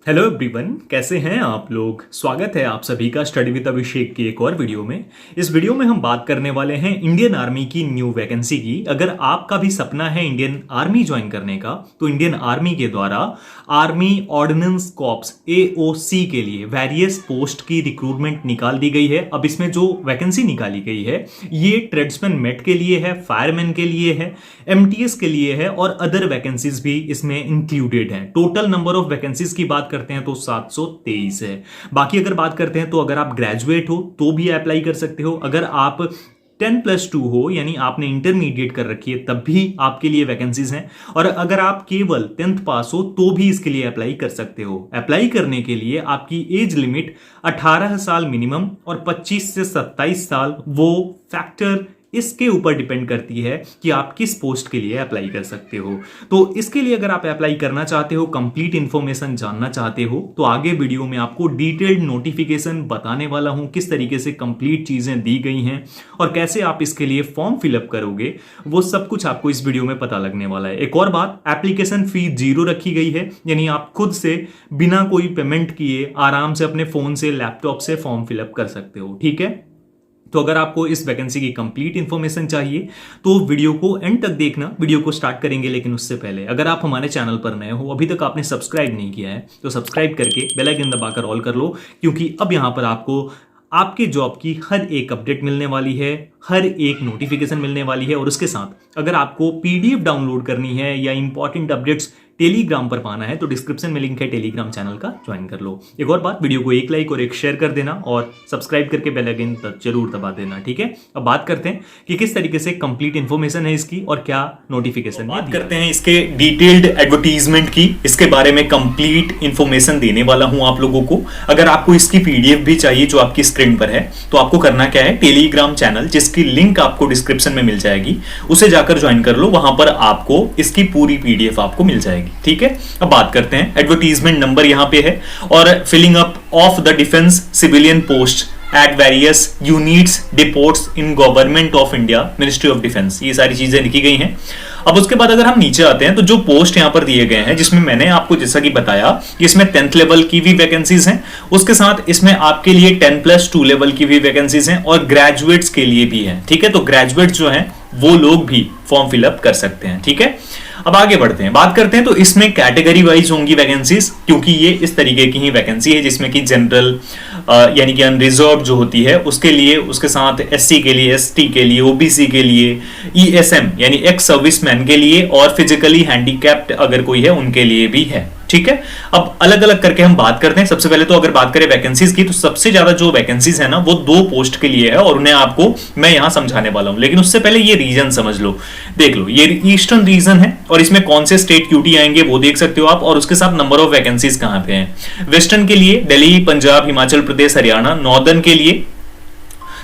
Hello everyone, कैसे हैं आप लोग। स्वागत है आप सभी का स्टडी विद अभिषेक की एक और वीडियो में। इस वीडियो में हम बात करने वाले हैं इंडियन आर्मी की न्यू वैकेंसी की। अगर आपका भी सपना है इंडियन आर्मी ज्वाइन करने का, तो इंडियन आर्मी के द्वारा आर्मी ऑर्डिनेंस कॉर्प्स AOC के लिए वेरियस पोस्ट की रिक्रूटमेंट निकाल दी गई है। अब इसमें जो वैकेंसी निकाली गई है ये ट्रेड्समैन मेट के लिए है, फायरमैन के लिए है, MTS के लिए है और अदर वैकेंसीज भी इसमें इंक्लूडेड हैं। टोटल नंबर ऑफ वैकेंसीज की बात करते हैं तो 723 है। बाकी अगर बात करते हैं तो अगर आप ग्रेजुएट हो तो भी अप्लाई कर सकते हो। अगर आप 10+2 हो यानी आपने इंटरमीडिएट कर रखी है तब भी आपके लिए वैकेंसीज हैं। और अगर आप केवल 10th पास हो तो भी इसके लिए अप्लाई कर सकते हो। अप्लाई करने के लिए आपकी एज लिमिट 18 साल मिनिमम और 25 से 27 साल वो फैक्टर इसके ऊपर डिपेंड करती है कि आप किस पोस्ट के लिए अप्लाई कर सकते हो। तो इसके लिए अगर आप अप्लाई करना चाहते हो, कंप्लीट इंफॉर्मेशन जानना चाहते हो, तो आगे वीडियो में आपको डिटेल्ड नोटिफिकेशन बताने वाला हूं, किस तरीके से कंप्लीट चीजें दी गई हैं और कैसे आप इसके लिए फॉर्म फिलअप करोगे, वो सब कुछ आपको इस वीडियो में पता लगने वाला है। एक और बात, एप्लीकेशन फी 0 रखी गई है, यानी आप खुद से बिना कोई पेमेंट किए आराम से अपने फोन से, लैपटॉप से फॉर्म फिलअप कर सकते हो। ठीक है, तो अगर आपको इस वैकेंसी की कंप्लीट इंफॉर्मेशन चाहिए तो वीडियो को एंड तक देखना। वीडियो को स्टार्ट करेंगे, लेकिन उससे पहले अगर आप हमारे चैनल पर नए हो, अभी तक आपने सब्सक्राइब नहीं किया है तो सब्सक्राइब करके बेल आइकन दबाकर ऑल कर लो, क्योंकि अब यहां पर आपको आपके जॉब की हर एक अपडेट मिलने वाली है, हर एक नोटिफिकेशन मिलने वाली है। और उसके साथ अगर आपको PDF डाउनलोड करनी है या इंपॉर्टेंट अपडेट्स टेलीग्राम पर पाना है तो डिस्क्रिप्शन में लिंक है, टेलीग्राम चैनल का ज्वाइन कर लो। एक और बात, वीडियो को एक लाइक और एक शेयर कर देना और सब्सक्राइब करके बेल आइकन जरूर दबा देना। ठीक है, अब बात करते हैं कि किस तरीके से कंप्लीट इंफॉर्मेशन है इसकी और क्या नोटिफिकेशन। बात करते हैं इसके डिटेल्ड एडवर्टीजमेंट की। इसके बारे में कंप्लीट इंफॉर्मेशन देने वाला हूं आप लोगों को। अगर आपको इसकी PDF भी चाहिए जो आपकी स्क्रीन पर है, तो आपको करना क्या है, टेलीग्राम चैनल जिसकी लिंक आपको डिस्क्रिप्शन में मिल जाएगी उसे जाकर ज्वाइन कर लो। वहां पर आपको इसकी पूरी PDF आपको मिल जाएगी। ठीक है, अब बात करते हैं। एडवर्टीजमेंट नंबर यहां पे है और filling up of the defence civilian post at various units depots in government of India, ministry of defence, ये सारी चीजें लिखी गई हैं। अब उसके बाद अगर हम नीचे आते हैं तो जो पोस्ट यहां पर दिए गए हैं, जिसमें मैंने आपको जैसा कि बताया कि इसमें 10th लेवल की भी वैकेंसीज हैं, उसके साथ इसमें आपके लिए 10+2 लेवल की भी वैकेंसीज हैं और ग्रेजुएट्स के लिए भी हैं। ठीक है, तो ग्रेजुएट्स जो हैं वो लोग भी फॉर्म फिलअप कर सकते हैं। ठीक है, अब आगे बढ़ते हैं, बात करते हैं। तो इसमें कैटेगरी वाइज होंगी वैकेंसीज, क्योंकि ये इस तरीके की ही वैकेंसी है जिसमें कि जनरल यानी कि अनरिजर्व जो होती है उसके लिए, उसके साथ SC के लिए, ST के लिए, OBC के लिए, ESM यानी एक्स सर्विसमैन के लिए और फिजिकली हैंडीकैप्ड अगर कोई है उनके लिए भी है। ठीक है, अब अलग अलग करके हम बात करते हैं। सबसे पहले तो अगर बात करें वैकेंसीज की, तो सबसे ज्यादा जो वैकेंसीज है ना वो 2 पोस्ट के लिए है और उन्हें आपको मैं यहां समझाने वाला हूं। लेकिन उससे पहले ये रीजन समझ लो, देख लो, ये ईस्टर्न रीजन है और इसमें कौन से स्टेट QT आएंगे वो देख सकते हो आप, और उसके साथ नंबर ऑफ वैकेंसीज कहां पे हैं। वेस्टर्न के लिए दिल्ली, पंजाब, हिमाचल प्रदेश, हरियाणा। नॉर्दर्न के लिए,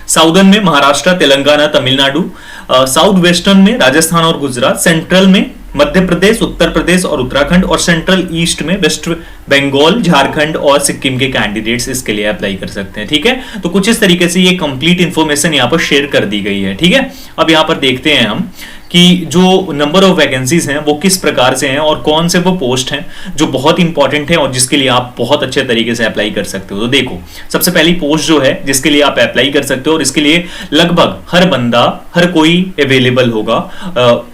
साउदर्न में महाराष्ट्र, तेलंगाना, तमिलनाडु। साउथ वेस्टर्न में राजस्थान और गुजरात। सेंट्रल में मध्य प्रदेश, उत्तर प्रदेश और उत्तराखंड। और सेंट्रल ईस्ट में वेस्ट बंगाल, झारखंड और सिक्किम के कैंडिडेट्स इसके लिए अप्लाई कर सकते हैं। ठीक है, तो कुछ इस तरीके से ये कंप्लीट इंफॉर्मेशन यहां पर शेयर कर दी गई है। ठीक है, अब यहां पर देखते हैं हम कि जो नंबर ऑफ वैकेंसीज हैं वो किस प्रकार से हैं और कौन से वो पोस्ट हैं जो बहुत इंपॉर्टेंट है और जिसके लिए आप बहुत अच्छे तरीके से अप्लाई कर सकते हो। तो देखो, सबसे पहली पोस्ट जो है जिसके लिए आप अप्लाई कर सकते हो और इसके लिए लगभग हर बंदा, हर कोई अवेलेबल होगा,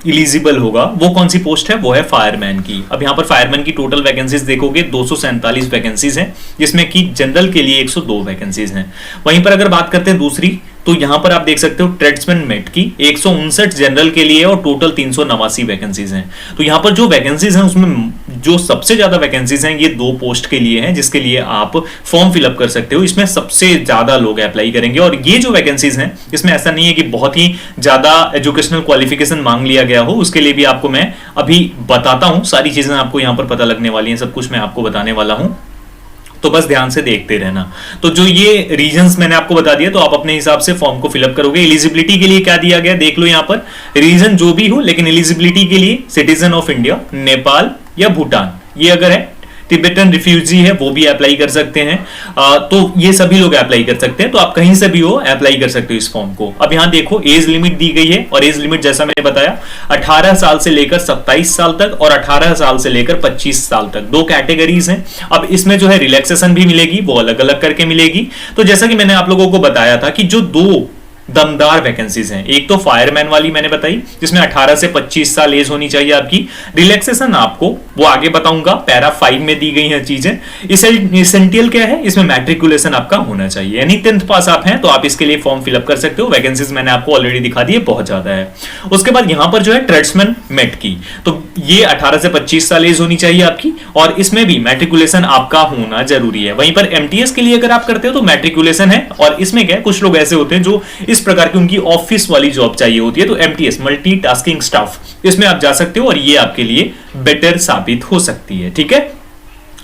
एलिजिबल होगा, वो कौन सी पोस्ट है, वो है फायरमैन की। अब यहां पर फायरमैन की टोटल वैकेंसीज देखोगे 247 वैकेंसीज हैं, जिसमें कि जनरल के लिए 102 वैकेंसीज हैं। वहीं पर अगर बात करते हैं दूसरी, तो यहां पर आप देख सकते हो ट्रेड्समैन मेट की 159 जनरल के लिए और टोटल 389 वैकेंसीज हैं। तो यहां पर जो वैकेंसीज हैं उसमें जो सबसे ज्यादा वैकेंसीज हैं ये 2 पोस्ट के लिए हैं, जिसके लिए आप फॉर्म फिलअप कर सकते हो। इसमें सबसे ज्यादा लोग अप्लाई करेंगे और ये जो वैकेंसीज हैं इसमें ऐसा नहीं है कि बहुत ही ज्यादा एजुकेशनल क्वालिफिकेशन मांग लिया गया हो, उसके लिए भी आपको मैं अभी बताता हूं। सारी चीजें आपको यहां पर पता लगने वाली हैं, सब कुछ मैं आपको बताने वाला हूं, तो बस ध्यान से देखते रहना। तो जो ये रीजंस मैंने आपको बता दिया, तो आप अपने हिसाब से फॉर्म को फिलअप करोगे। एलिजिबिलिटी के लिए क्या दिया गया देख लो, यहां पर रीजन जो भी हो, लेकिन एलिजिबिलिटी के लिए सिटीजन ऑफ इंडिया, नेपाल या भूटान, ये अगर है तिब्बतन रिफ्यूजी है वो भी अप्लाई कर सकते हैं। तो ये सभी लोग अप्लाई कर सकते हैं, तो आप कहीं से भी हो अप्लाई कर सकते हो इस फॉर्म को। अब यहां देखो एज लिमिट दी गई है, और एज लिमिट जैसा मैंने बताया 18 साल से लेकर 27 साल तक और 18 साल से लेकर 25 साल तक, दो कैटेगरीज हैं। अब इसमें जो है रिलैक्सेशन भी मिलेगी, वो अलग अलग करके मिलेगी। तो जैसा कि मैंने आप लोगों को बताया था कि जो दो दमदार वैकेंसीज हैं, एक तो फायरमैन वाली मैंने बताई जिसमें 18 से 25 साल एज होनी चाहिए आपकी। रिलैक्सेशन आपको वो आगे बताऊंगा, पैरा 5 में दी गई हैं चीजें। एसेंशियल क्या है, इसमें मैट्रिकुलेशन आपका होना चाहिए, यानी 10th पास आप हैं तो आप इसके लिए फॉर्म फिलअप कर सकते हो। वैकेंसीज मैंने आपको ऑलरेडी दिखा दी है, बहुत ज्यादा है। उसके बाद यहां पर जो है ट्रेड्समैन मेट की, तो ये 18 से 25 साल एज होनी चाहिए आपकी, और इसमें भी मैट्रिकुलेशन आपका होना जरूरी है। वहीं पर एमटीएस के लिए अगर आप करते हो तो मैट्रिकुलेशन है, और इसमें क्या है, कुछ लोग ऐसे होते हैं जो इस प्रकार की उनकी ऑफिस वाली जॉब चाहिए होती है, तो एमटीएस मल्टीटास्किंग स्टाफ, इसमें आप जा सकते हो और ये आपके लिए बेटर साबित हो सकती है। ठीक है,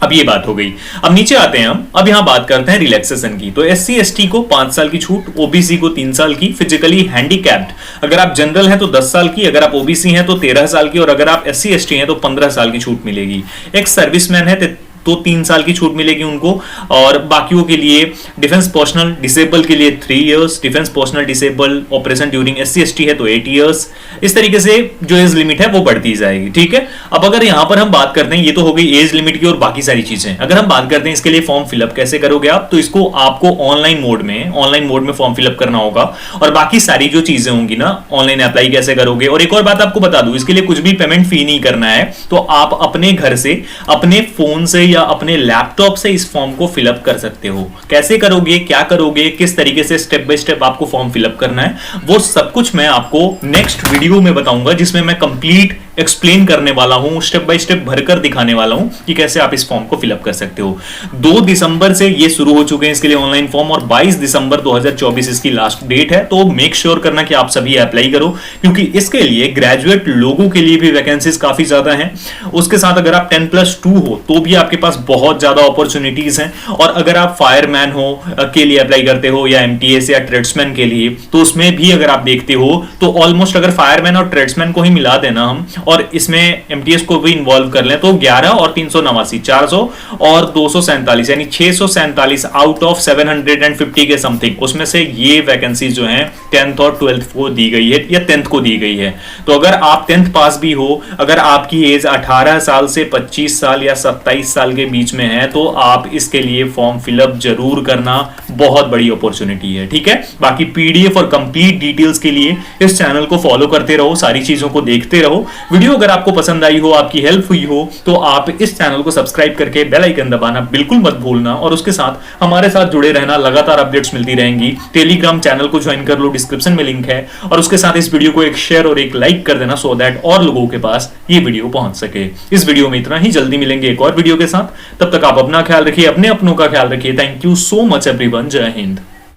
अब ये बात हो गई। अब नीचे आते हैं हम, अब यहां बात करते हैं रिलैक्सेशन की। तो एससी एसटी को 5 साल की छूट, ओबीसी को 3 साल की, फिजिकली हैंडीकैप्ड अगर आप जनरल हैं तो 10 साल की, अगर आप ओबीसी हैं तो 13 साल की, और अगर आप एससी एसटी हैं तो 15 साल की छूट मिलेगी। एक्स सर्विसमैन है तो 3 साल की छूट मिलेगी उनको, और बाकियों के लिए डिफेंस पर्सनल डिसेबल के लिए 3 years, defence personnel disable operation during SC ST है तो 8 इयर्स। इस तरीके से जो एज लिमिट है वो बढ़ती जाएगी। ठीक है, अब अगर यहां पर हम बात करते हैं, ये तो हो गई एज लिमिट की और बाकी सारी चीजें। अगर हम बात करते हैं इसके लिए फॉर्म फिलअप कैसे करोगे आप, तो इसको आपको ऑनलाइन मोड में फॉर्म फिलअप करना होगा, और बाकी सारी जो चीजें होंगी ना, ऑनलाइन अप्लाई कैसे करोगे। और एक और बात आपको बता दूं, इसके लिए कुछ भी पेमेंट फी नहीं करना है, तो आप अपने घर से, अपने फोन से या अपने लैपटॉप से इस फॉर्म को फिलअप कर सकते हो। कैसे करोगे, क्या करोगे, किस तरीके से स्टेप बाय स्टेप आपको फॉर्म फिलअप करना है, वो सब कुछ मैं आपको नेक्स्ट वीडियो में बताऊंगा, जिसमें मैं कंप्लीट एक्सप्लेन करने वाला हूं, स्टेप बाय स्टेप भरकर दिखाने वाला हूं कि कैसे आप इस फॉर्म को फिलअप कर सकते हो। 2 दिसंबर से ये शुरू हो चुके हैं इसके लिए ऑनलाइन फॉर्म, और 22 दिसंबर 2024 इसकी लास्ट डेट है। तो मेक श्योर करना कि आप सभी अप्लाई करो, क्योंकि इसके लिए ग्रेजुएट लोगों के लिए भी वैकेंसीज काफी ज्यादा हैं। उसके साथ अगर आप 10+2 हो तो भी आपके पास बहुत ज्यादा अपॉर्चुनिटीज हैं, और अगर आप फायरमैन हो के लिए अप्लाई करते हो या एमटीएस या ट्रेड्समैन के लिए, तो उसमें भी अगर आप देखते हो तो ऑलमोस्ट अगर फायरमैन और ट्रेड्समैन को ही मिला देना हम, और इसमें एमटीएस को भी इन्वॉल्व कर लें, तो 11 और 389 400 और 247 यानी 647 आउट ऑफ 750 के समथिंग, उसमें से ये वैकेंसी जो है 10th और 12th को दी गई है, या 10th को दी गई है। तो अगर आप 10th पास भी हो, अगर आपकी एज 18 साल से 25 साल या 27 साल के बीच में है, तो आप इसके लिए फॉर्म फिलअप जरूर करना, बहुत बड़ी अपॉर्चुनिटी है। ठीक है, बाकी पीडीएफ और कंप्लीट डिटेल्स के लिए इस चैनल को फॉलो करते रहो, सारी चीजों को देखते रहो। वीडियो अगर आपको पसंद आई हो, आपकी हेल्प हुई हो, तो आप इस चैनल को सब्सक्राइब करके बेल आइकन दबाना बिल्कुल मत भूलना, और उसके साथ हमारे साथ जुड़े रहना, लगातार अपडेट्स मिलती रहेंगी। टेलीग्राम चैनल को ज्वाइन कर लो, डिस्क्रिप्शन में लिंक है, और उसके साथ इस वीडियो को एक शेयर और एक लाइक कर देना, सो दैट और लोगों के पास ये वीडियो पहुंच सके। इस वीडियो में इतना ही, जल्दी मिलेंगे एक और वीडियो के साथ। तब तक आप अपना ख्याल रखिए, अपने अपनों का ख्याल रखिए। Thank you so much everyone, जय हिंद।